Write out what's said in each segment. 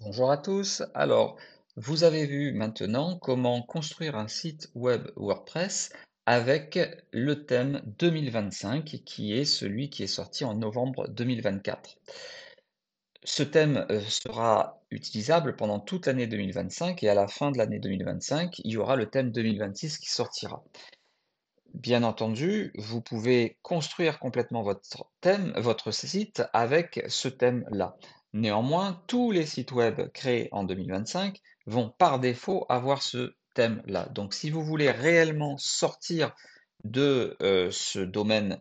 Bonjour à tous. Alors, vous avez vu maintenant comment construire un site web WordPress avec le thème 2025 qui est celui qui est sorti en novembre 2024. Ce thème sera utilisable pendant toute l'année 2025 et à la fin de l'année 2025, il y aura le thème 2026 qui sortira. Bien entendu, vous pouvez construire complètement votre thème, votre site avec ce thème-là. Néanmoins, tous les sites web créés en 2025 vont par défaut avoir ce thème-là. Donc, si vous voulez réellement sortir de ce domaine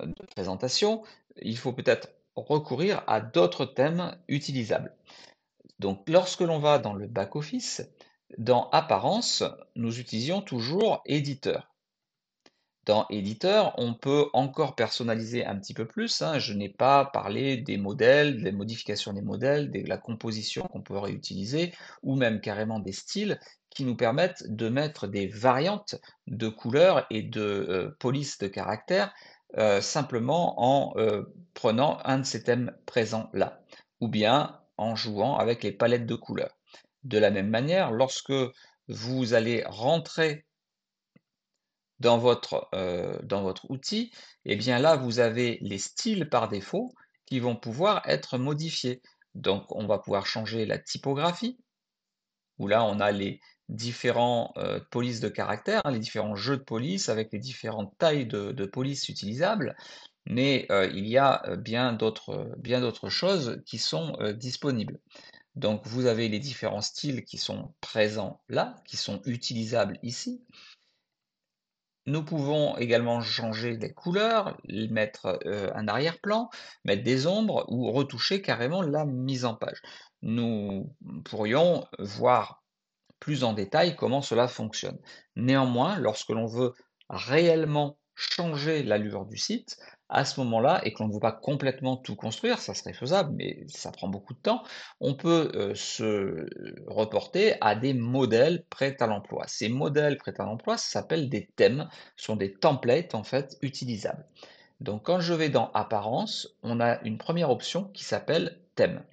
de présentation, il faut peut-être recourir à d'autres thèmes utilisables. Donc, lorsque l'on va dans le back-office, dans Apparence, nous utilisions toujours Éditeur. Dans Éditeur, on peut encore personnaliser un petit peu plus, hein. Je n'ai pas parlé des modèles, des modifications des modèles, de la composition qu'on peut réutiliser, ou même carrément des styles qui nous permettent de mettre des variantes de couleurs et de police de caractères simplement en prenant un de ces thèmes présents là, ou bien en jouant avec les palettes de couleurs. De la même manière, lorsque vous allez rentrer dans votre outil, et bien là, vous avez les styles par défaut qui vont pouvoir être modifiés. Donc, on va pouvoir changer la typographie, où là, on a les différents polices de caractères, hein, les différents jeux de police avec les différentes tailles de police utilisables. Mais il y a bien d'autres choses qui sont disponibles. Donc, vous avez les différents styles qui sont présents là, qui sont utilisables ici. Nous pouvons également changer les couleurs, mettre un arrière-plan, mettre des ombres ou retoucher carrément la mise en page. Nous pourrions voir plus en détail comment cela fonctionne. Néanmoins, lorsque l'on veut réellement changer l'allure du site, à ce moment-là, et que l'on ne veut pas complètement tout construire, ça serait faisable, mais ça prend beaucoup de temps, on peut se reporter à des modèles prêts à l'emploi. Ces modèles prêts à l'emploi, ça s'appelle des thèmes, sont des templates en fait utilisables. Donc quand je vais dans Apparence, on a une première option qui s'appelle Thème.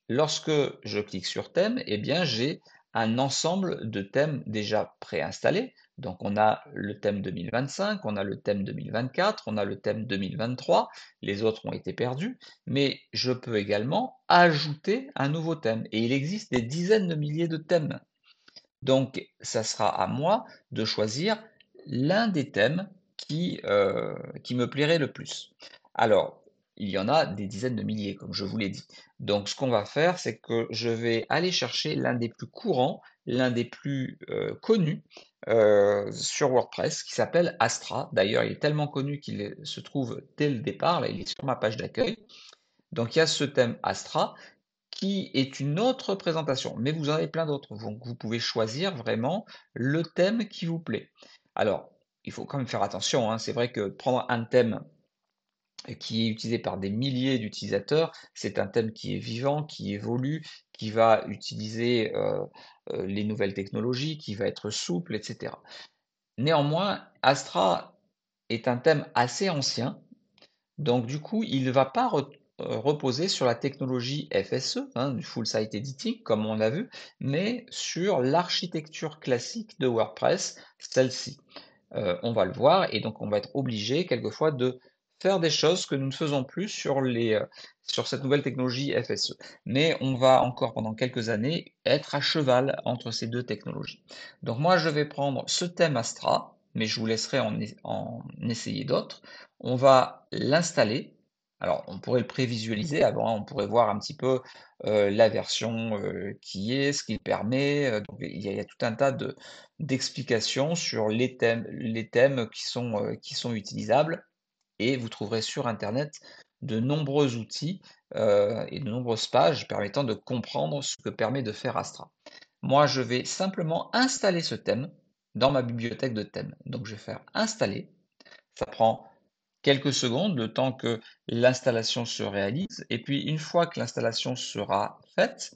Lorsque je clique sur thème, eh bien j'ai un ensemble de thèmes déjà préinstallés. Donc on a le thème 2025, on a le thème 2024, on a le thème 2023, les autres ont été perdus, mais je peux également ajouter un nouveau thème. Et il existe des dizaines de milliers de thèmes. Donc ça sera à moi de choisir l'un des thèmes qui me plairait le plus. Alors, il y en a des dizaines de milliers, comme je vous l'ai dit. Donc, ce qu'on va faire, c'est que je vais aller chercher l'un des plus courants, l'un des plus connus sur WordPress, qui s'appelle Astra. D'ailleurs, il est tellement connu qu'il se trouve dès le départ, là, il est sur ma page d'accueil. Donc, il y a ce thème Astra qui est une autre présentation, mais vous en avez plein d'autres. Donc, vous pouvez choisir vraiment le thème qui vous plaît. Alors, il faut quand même faire attention, hein. C'est vrai que prendre un thème qui est utilisé par des milliers d'utilisateurs, c'est un thème qui est vivant, qui évolue, qui va utiliser les nouvelles technologies, qui va être souple, etc. Néanmoins, Astra est un thème assez ancien, donc du coup, il ne va pas reposer sur la technologie FSE, hein, du Full Site Editing, comme on l'a vu, mais sur l'architecture classique de WordPress, celle-ci. On va le voir, et donc on va être obligé quelquefois de faire des choses que nous ne faisons plus sur cette nouvelle technologie FSE. Mais on va encore pendant quelques années être à cheval entre ces deux technologies. Donc moi je vais prendre ce thème Astra, mais je vous laisserai en essayer d'autres. On va l'installer. Alors on pourrait le prévisualiser avant, hein, on pourrait voir un petit peu la version qui est, ce qu'il permet. Donc il y a tout un tas d'explications sur les thèmes qui sont utilisables, et vous trouverez sur Internet de nombreux outils et de nombreuses pages permettant de comprendre ce que permet de faire Astra. Moi, je vais simplement installer ce thème dans ma bibliothèque de thèmes. Donc, je vais faire installer. Ça prend quelques secondes, le temps que l'installation se réalise. Et puis, une fois que l'installation sera faite,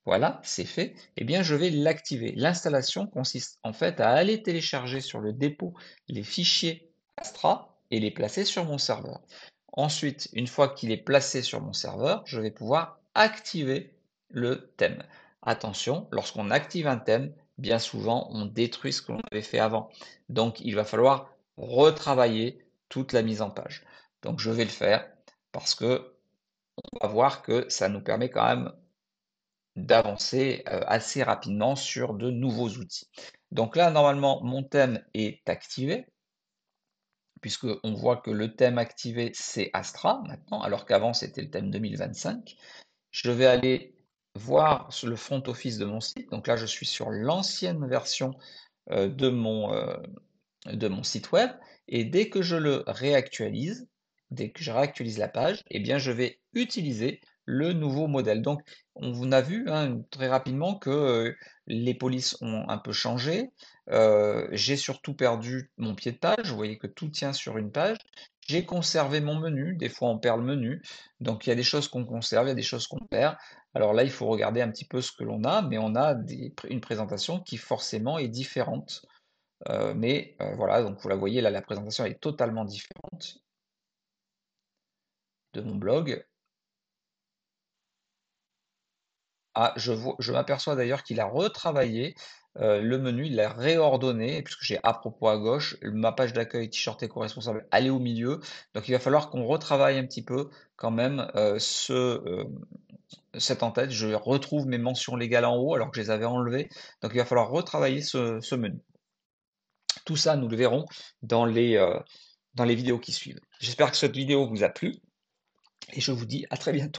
voilà, c'est fait, eh bien je vais l'activer. L'installation consiste en fait à aller télécharger sur le dépôt les fichiers Astra et les placer sur mon serveur. Ensuite, une fois qu'il est placé sur mon serveur, je vais pouvoir activer le thème. Attention, lorsqu'on active un thème, bien souvent, on détruit ce que l'on avait fait avant. Donc, il va falloir retravailler toute la mise en page. Donc, je vais le faire parce que on va voir que ça nous permet quand même d'avancer assez rapidement sur de nouveaux outils. Donc là, normalement, mon thème est activé, puisque on voit que le thème activé, c'est Astra maintenant, alors qu'avant, c'était le thème 2025. Je vais aller voir sur le front office de mon site. Donc là, je suis sur l'ancienne version euh, de mon, euh, de mon site web. Et dès que je le réactualise, dès que je réactualise la page, eh bien, je vais utiliser le nouveau modèle. Donc, on a vu hein, très rapidement que les polices ont un peu changé. J'ai surtout perdu mon pied de page. Vous voyez que tout tient sur une page. J'ai conservé mon menu. Des fois, on perd le menu. Donc, il y a des choses qu'on conserve, il y a des choses qu'on perd. Alors là, il faut regarder un petit peu ce que l'on a, mais on a une présentation qui forcément est différente. Voilà, donc vous la voyez, là, la présentation est totalement différente de mon blog. Ah, je m'aperçois d'ailleurs qu'il a retravaillé le menu, il l'a réordonné, puisque j'ai à propos à gauche, ma page d'accueil t-shirt éco-responsable, elle est au milieu. Donc il va falloir qu'on retravaille un petit peu quand même cette en-tête. Je retrouve mes mentions légales en haut alors que je les avais enlevées. Donc il va falloir retravailler ce menu. Tout ça, nous le verrons dans les vidéos qui suivent. J'espère que cette vidéo vous a plu et je vous dis à très bientôt.